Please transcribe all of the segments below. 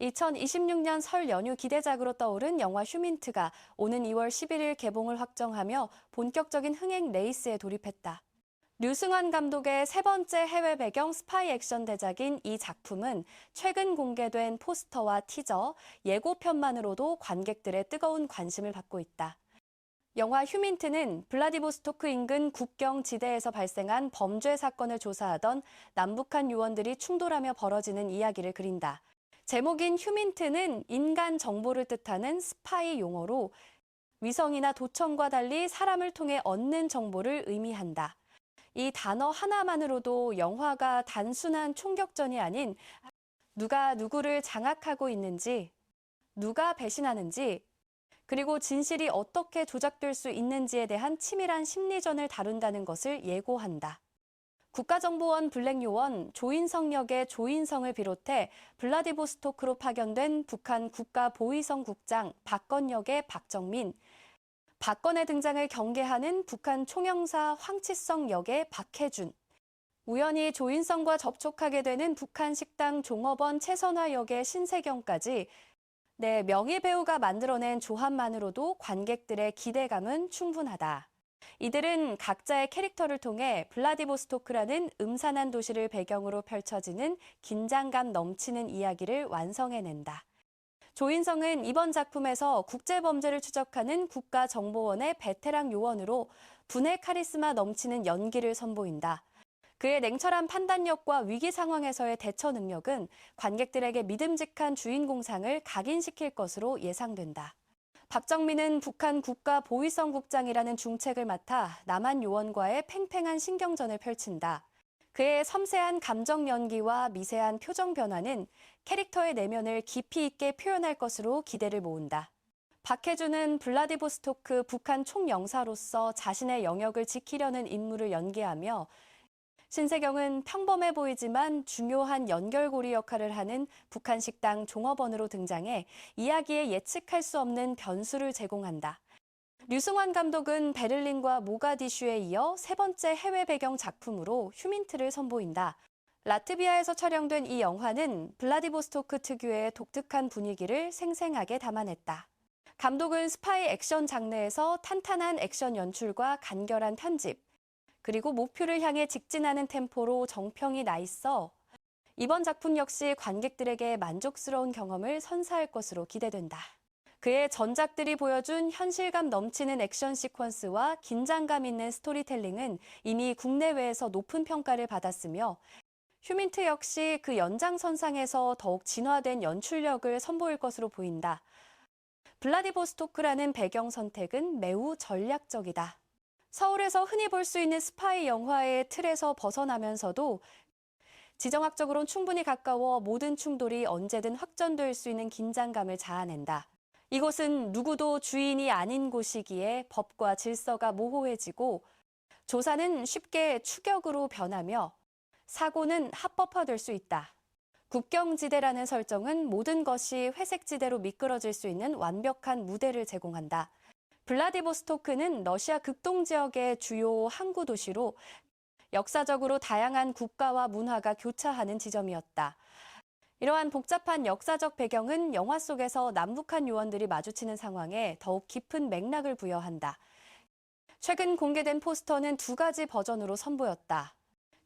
2026년 설 연휴 기대작으로 떠오른 영화 휴민트가 오는 2월 11일 개봉을 확정하며 본격적인 흥행 레이스에 돌입했다. 류승환 감독의 세 번째 해외 배경 스파이 액션 대작인 이 작품은 최근 공개된 포스터와 티저, 예고편만으로도 관객들의 뜨거운 관심을 받고 있다. 영화 휴민트는 블라디보스토크 인근 국경 지대에서 발생한 범죄 사건을 조사하던 남북한 요원들이 충돌하며 벌어지는 이야기를 그린다. 제목인 휴민트는 인간 정보를 뜻하는 스파이 용어로 위성이나 도청과 달리 사람을 통해 얻는 정보를 의미한다. 이 단어 하나만으로도 영화가 단순한 총격전이 아닌 누가 누구를 장악하고 있는지, 누가 배신하는지, 그리고 진실이 어떻게 조작될 수 있는지에 대한 치밀한 심리전을 다룬다는 것을 예고한다. 국가정보원 블랙요원 조인성 역의 조인성을 비롯해 블라디보스토크로 파견된 북한 국가보위성 국장 박건 역의 박정민, 박건의 등장을 경계하는 북한 총영사 황치성 역의 박해준, 우연히 조인성과 접촉하게 되는 북한 식당 종업원 최선화 역의 신세경까지 명의배우가 만들어낸 조합만으로도 관객들의 기대감은 충분하다. 이들은 각자의 캐릭터를 통해 블라디보스토크라는 음산한 도시를 배경으로 펼쳐지는 긴장감 넘치는 이야기를 완성해낸다. 조인성은 이번 작품에서 국제범죄를 추적하는 국가정보원의 베테랑 요원으로 분의 카리스마 넘치는 연기를 선보인다. 그의 냉철한 판단력과 위기 상황에서의 대처 능력은 관객들에게 믿음직한 주인공상을 각인시킬 것으로 예상된다. 박정민은 북한 국가보위성 국장이라는 중책을 맡아 남한 요원과의 팽팽한 신경전을 펼친다. 그의 섬세한 감정 연기와 미세한 표정 변화는 캐릭터의 내면을 깊이 있게 표현할 것으로 기대를 모은다. 박해준은 블라디보스토크 북한 총영사로서 자신의 영역을 지키려는 임무를 연기하며 신세경은 평범해 보이지만 중요한 연결고리 역할을 하는 북한 식당 종업원으로 등장해 이야기에 예측할 수 없는 변수를 제공한다. 류승환 감독은 베를린과 모가디슈에 이어 세 번째 해외 배경 작품으로 휴민트를 선보인다. 라트비아에서 촬영된 이 영화는 블라디보스토크 특유의 독특한 분위기를 생생하게 담아냈다. 감독은 스파이 액션 장르에서 탄탄한 액션 연출과 간결한 편집, 그리고 목표를 향해 직진하는 템포로 정평이 나 있어 이번 작품 역시 관객들에게 만족스러운 경험을 선사할 것으로 기대된다. 그의 전작들이 보여준 현실감 넘치는 액션 시퀀스와 긴장감 있는 스토리텔링은 이미 국내외에서 높은 평가를 받았으며 휴민트 역시 그 연장선상에서 더욱 진화된 연출력을 선보일 것으로 보인다. 블라디보스토크라는 배경 선택은 매우 전략적이다. 서울에서 흔히 볼 수 있는 스파이 영화의 틀에서 벗어나면서도 지정학적으로는 충분히 가까워 모든 충돌이 언제든 확전될 수 있는 긴장감을 자아낸다. 이곳은 누구도 주인이 아닌 곳이기에 법과 질서가 모호해지고 조사는 쉽게 추격으로 변하며 사고는 합법화될 수 있다. 국경지대라는 설정은 모든 것이 회색지대로 미끄러질 수 있는 완벽한 무대를 제공한다. 블라디보스토크는 러시아 극동 지역의 주요 항구 도시로 역사적으로 다양한 국가와 문화가 교차하는 지점이었다. 이러한 복잡한 역사적 배경은 영화 속에서 남북한 요원들이 마주치는 상황에 더욱 깊은 맥락을 부여한다. 최근 공개된 포스터는 두 가지 버전으로 선보였다.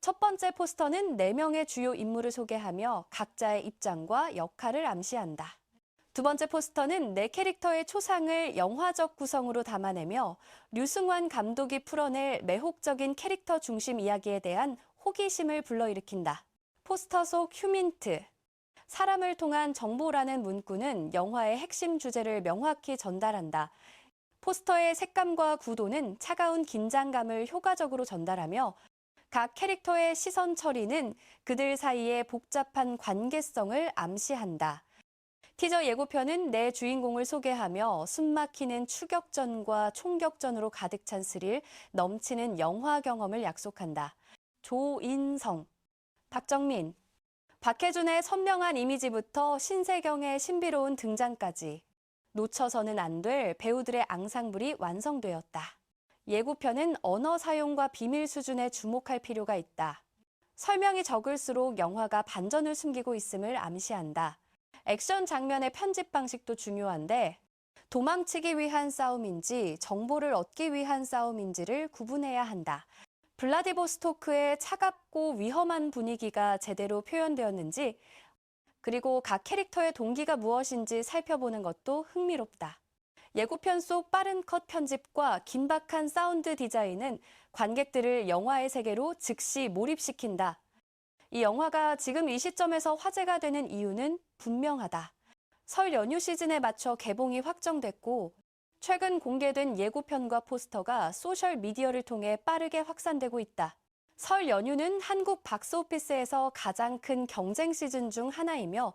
첫 번째 포스터는 4명의 주요 인물을 소개하며 각자의 입장과 역할을 암시한다. 두 번째 포스터는 4캐릭터의 초상을 영화적 구성으로 담아내며 류승환 감독이 풀어낼 매혹적인 캐릭터 중심 이야기에 대한 호기심을 불러일으킨다. 포스터 속 휴민트, 사람을 통한 정보라는 문구는 영화의 핵심 주제를 명확히 전달한다. 포스터의 색감과 구도는 차가운 긴장감을 효과적으로 전달하며 각 캐릭터의 시선 처리는 그들 사이의 복잡한 관계성을 암시한다. 티저 예고편은 내 주인공을 소개하며 숨막히는 추격전과 총격전으로 가득 찬 스릴, 넘치는 영화 경험을 약속한다. 조인성, 박정민, 박해준의 선명한 이미지부터 신세경의 신비로운 등장까지 놓쳐서는 안 될 배우들의 앙상블이 완성되었다. 예고편은 언어 사용과 비밀 수준에 주목할 필요가 있다. 설명이 적을수록 영화가 반전을 숨기고 있음을 암시한다. 액션 장면의 편집 방식도 중요한데 도망치기 위한 싸움인지 정보를 얻기 위한 싸움인지를 구분해야 한다. 블라디보스토크의 차갑고 위험한 분위기가 제대로 표현되었는지, 그리고 각 캐릭터의 동기가 무엇인지 살펴보는 것도 흥미롭다. 예고편 속 빠른 컷 편집과 긴박한 사운드 디자인은 관객들을 영화의 세계로 즉시 몰입시킨다. 이 영화가 지금 이 시점에서 화제가 되는 이유는 분명하다. 설 연휴 시즌에 맞춰 개봉이 확정됐고, 최근 공개된 예고편과 포스터가 소셜 미디어를 통해 빠르게 확산되고 있다. 설 연휴는 한국 박스오피스에서 가장 큰 경쟁 시즌 중 하나이며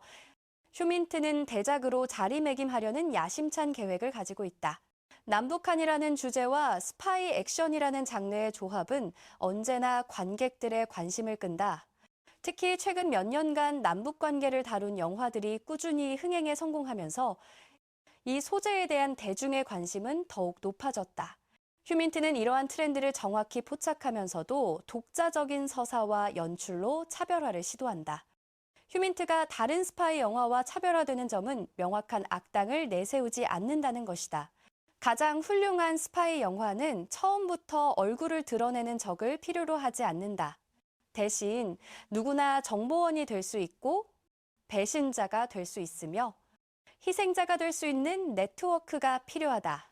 휴민트는 대작으로 자리매김하려는 야심찬 계획을 가지고 있다. 남북한이라는 주제와 스파이 액션이라는 장르의 조합은 언제나 관객들의 관심을 끈다. 특히 최근 몇 년간 남북 관계를 다룬 영화들이 꾸준히 흥행에 성공하면서 이 소재에 대한 대중의 관심은 더욱 높아졌다. 휴민트는 이러한 트렌드를 정확히 포착하면서도 독자적인 서사와 연출로 차별화를 시도한다. 휴민트가 다른 스파이 영화와 차별화되는 점은 명확한 악당을 내세우지 않는다는 것이다. 가장 훌륭한 스파이 영화는 처음부터 얼굴을 드러내는 적을 필요로 하지 않는다. 대신 누구나 정보원이 될 수 있고 배신자가 될 수 있으며 희생자가 될 수 있는 네트워크가 필요하다.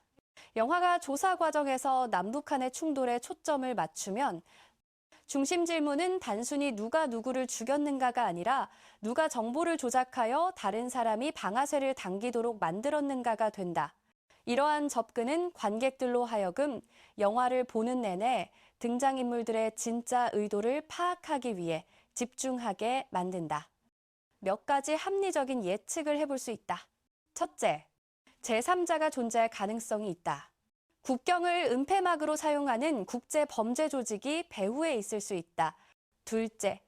영화가 조사 과정에서 남북한의 충돌에 초점을 맞추면 중심 질문은 단순히 누가 누구를 죽였는가가 아니라 누가 정보를 조작하여 다른 사람이 방아쇠를 당기도록 만들었는가가 된다. 이러한 접근은 관객들로 하여금 영화를 보는 내내 등장인물들의 진짜 의도를 파악하기 위해 집중하게 만든다. 몇 가지 합리적인 예측을 해볼 수 있다. 첫째, 제3자가 존재할 가능성이 있다. 국경을 은폐막으로 사용하는 국제 범죄 조직이 배후에 있을 수 있다. 둘째,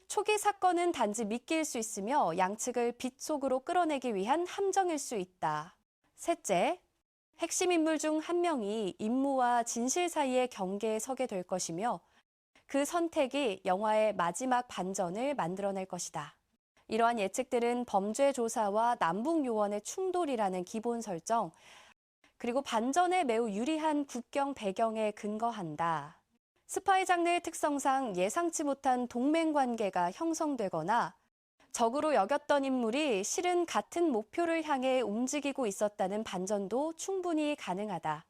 초기 사건은 단지 미끼일 수 있으며 양측을 빛 속으로 끌어내기 위한 함정일 수 있다. 셋째, 핵심 인물 중 한 명이 임무와 진실 사이의 경계에 서게 될 것이며 그 선택이 영화의 마지막 반전을 만들어낼 것이다. 이러한 예측들은 범죄 조사와 남북 요원의 충돌이라는 기본 설정, 그리고 반전에 매우 유리한 국경 배경에 근거한다. 스파이 장르의 특성상 예상치 못한 동맹 관계가 형성되거나 적으로 여겼던 인물이 실은 같은 목표를 향해 움직이고 있었다는 반전도 충분히 가능하다.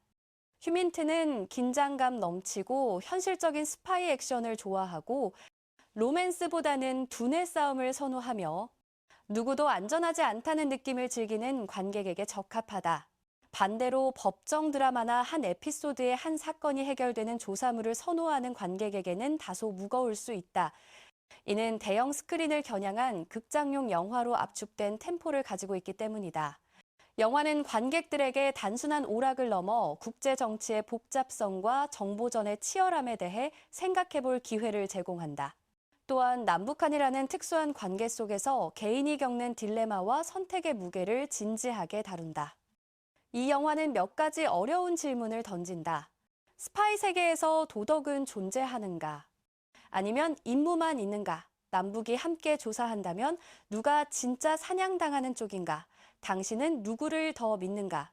휴민트는 긴장감 넘치고 현실적인 스파이 액션을 좋아하고 로맨스보다는 두뇌 싸움을 선호하며 누구도 안전하지 않다는 느낌을 즐기는 관객에게 적합하다. 반대로 법정 드라마나 한 에피소드의 한 사건이 해결되는 조사물을 선호하는 관객에게는 다소 무거울 수 있다. 이는 대형 스크린을 겨냥한 극장용 영화로 압축된 템포를 가지고 있기 때문이다. 영화는 관객들에게 단순한 오락을 넘어 국제 정치의 복잡성과 정보전의 치열함에 대해 생각해볼 기회를 제공한다. 또한 남북한이라는 특수한 관계 속에서 개인이 겪는 딜레마와 선택의 무게를 진지하게 다룬다. 이 영화는 몇 가지 어려운 질문을 던진다. 스파이 세계에서 도덕은 존재하는가? 아니면 임무만 있는가? 남북이 함께 조사한다면 누가 진짜 사냥당하는 쪽인가? 당신은 누구를 더 믿는가?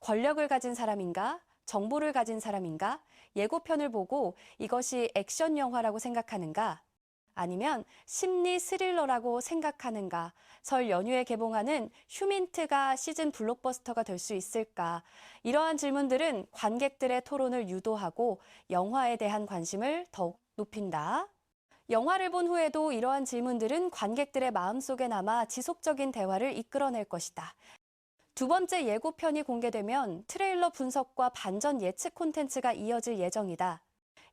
권력을 가진 사람인가? 정보를 가진 사람인가? 예고편을 보고 이것이 액션 영화라고 생각하는가? 아니면 심리 스릴러라고 생각하는가? 설 연휴에 개봉하는 휴민트가 시즌 블록버스터가 될 수 있을까? 이러한 질문들은 관객들의 토론을 유도하고 영화에 대한 관심을 더욱 높인다. 영화를 본 후에도 이러한 질문들은 관객들의 마음속에 남아 지속적인 대화를 이끌어낼 것이다. 두 번째 예고편이 공개되면 트레일러 분석과 반전 예측 콘텐츠가 이어질 예정이다.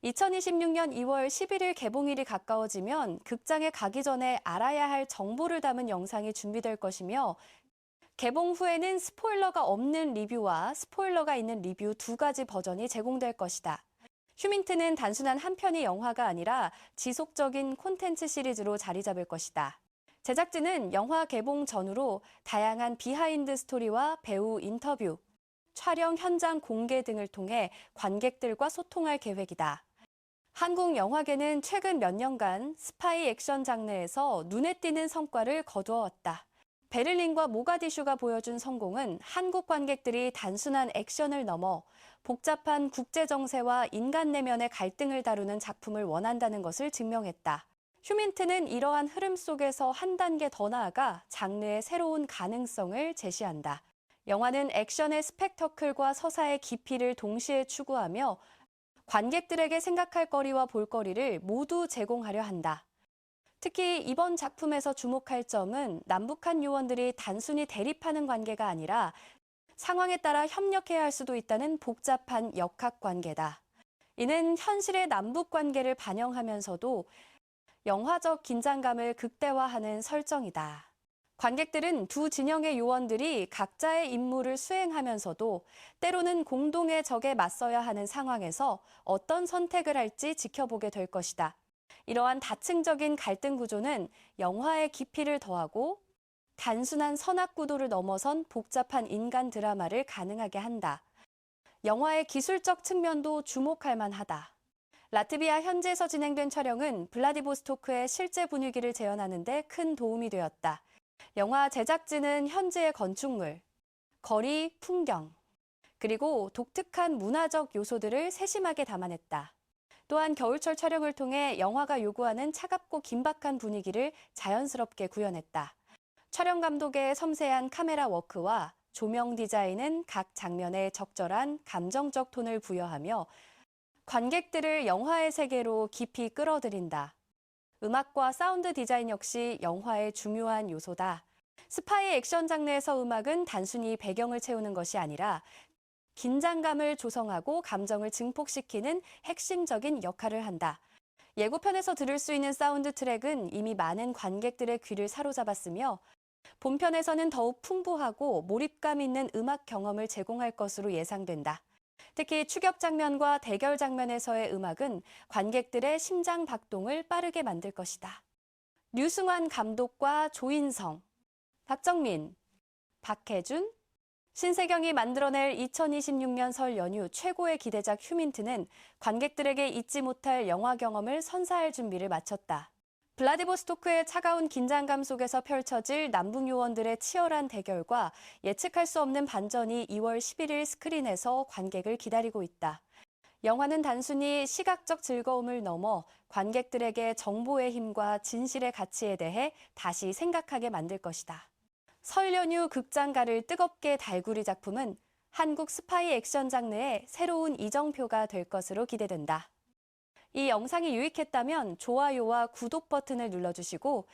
2026년 2월 11일 개봉일이 가까워지면 극장에 가기 전에 알아야 할 정보를 담은 영상이 준비될 것이며 개봉 후에는 스포일러가 없는 리뷰와 스포일러가 있는 리뷰 두 가지 버전이 제공될 것이다. 휴민트는 단순한 한 편의 영화가 아니라 지속적인 콘텐츠 시리즈로 자리 잡을 것이다. 제작진은 영화 개봉 전후로 다양한 비하인드 스토리와 배우 인터뷰, 촬영 현장 공개 등을 통해 관객들과 소통할 계획이다. 한국 영화계는 최근 몇 년간 스파이 액션 장르에서 눈에 띄는 성과를 거두어왔다. 베를린과 모가디슈가 보여준 성공은 한국 관객들이 단순한 액션을 넘어 복잡한 국제 정세와 인간 내면의 갈등을 다루는 작품을 원한다는 것을 증명했다. 휴민트는 이러한 흐름 속에서 한 단계 더 나아가 장르의 새로운 가능성을 제시한다. 영화는 액션의 스펙터클과 서사의 깊이를 동시에 추구하며 관객들에게 생각할 거리와 볼거리를 모두 제공하려 한다. 특히 이번 작품에서 주목할 점은 남북한 요원들이 단순히 대립하는 관계가 아니라 상황에 따라 협력해야 할 수도 있다는 복잡한 역학 관계다. 이는 현실의 남북 관계를 반영하면서도 영화적 긴장감을 극대화하는 설정이다. 관객들은 두 진영의 요원들이 각자의 임무를 수행하면서도 때로는 공동의 적에 맞서야 하는 상황에서 어떤 선택을 할지 지켜보게 될 것이다. 이러한 다층적인 갈등 구조는 영화의 깊이를 더하고 단순한 선악 구도를 넘어선 복잡한 인간 드라마를 가능하게 한다. 영화의 기술적 측면도 주목할 만하다. 라트비아 현지에서 진행된 촬영은 블라디보스토크의 실제 분위기를 재현하는 데 큰 도움이 되었다. 영화 제작진은 현지의 건축물, 거리, 풍경, 그리고 독특한 문화적 요소들을 세심하게 담아냈다. 또한 겨울철 촬영을 통해 영화가 요구하는 차갑고 긴박한 분위기를 자연스럽게 구현했다. 촬영 감독의 섬세한 카메라 워크와 조명 디자인은 각 장면에 적절한 감정적 톤을 부여하며 관객들을 영화의 세계로 깊이 끌어들인다. 음악과 사운드 디자인 역시 영화의 중요한 요소다. 스파이 액션 장르에서 음악은 단순히 배경을 채우는 것이 아니라 긴장감을 조성하고 감정을 증폭시키는 핵심적인 역할을 한다. 예고편에서 들을 수 있는 사운드 트랙은 이미 많은 관객들의 귀를 사로잡았으며 본편에서는 더욱 풍부하고 몰입감 있는 음악 경험을 제공할 것으로 예상된다. 특히 추격 장면과 대결 장면에서의 음악은 관객들의 심장 박동을 빠르게 만들 것이다. 류승환 감독과 조인성, 박정민, 박해준, 신세경이 만들어낼 2026년 설 연휴 최고의 기대작 휴민트는 관객들에게 잊지 못할 영화 경험을 선사할 준비를 마쳤다. 블라디보스토크의 차가운 긴장감 속에서 펼쳐질 남북 요원들의 치열한 대결과 예측할 수 없는 반전이 2월 11일 스크린에서 관객을 기다리고 있다. 영화는 단순히 시각적 즐거움을 넘어 관객들에게 정보의 힘과 진실의 가치에 대해 다시 생각하게 만들 것이다. 설 연휴 극장가를 뜨겁게 달구리 작품은 한국 스파이 액션 장르의 새로운 이정표가 될 것으로 기대된다. 이 영상이 유익했다면 좋아요와 구독 버튼을 눌러주시고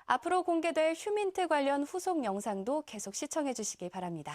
앞으로 공개될 휴민트 관련 후속 영상도 계속 시청해 주시기 바랍니다.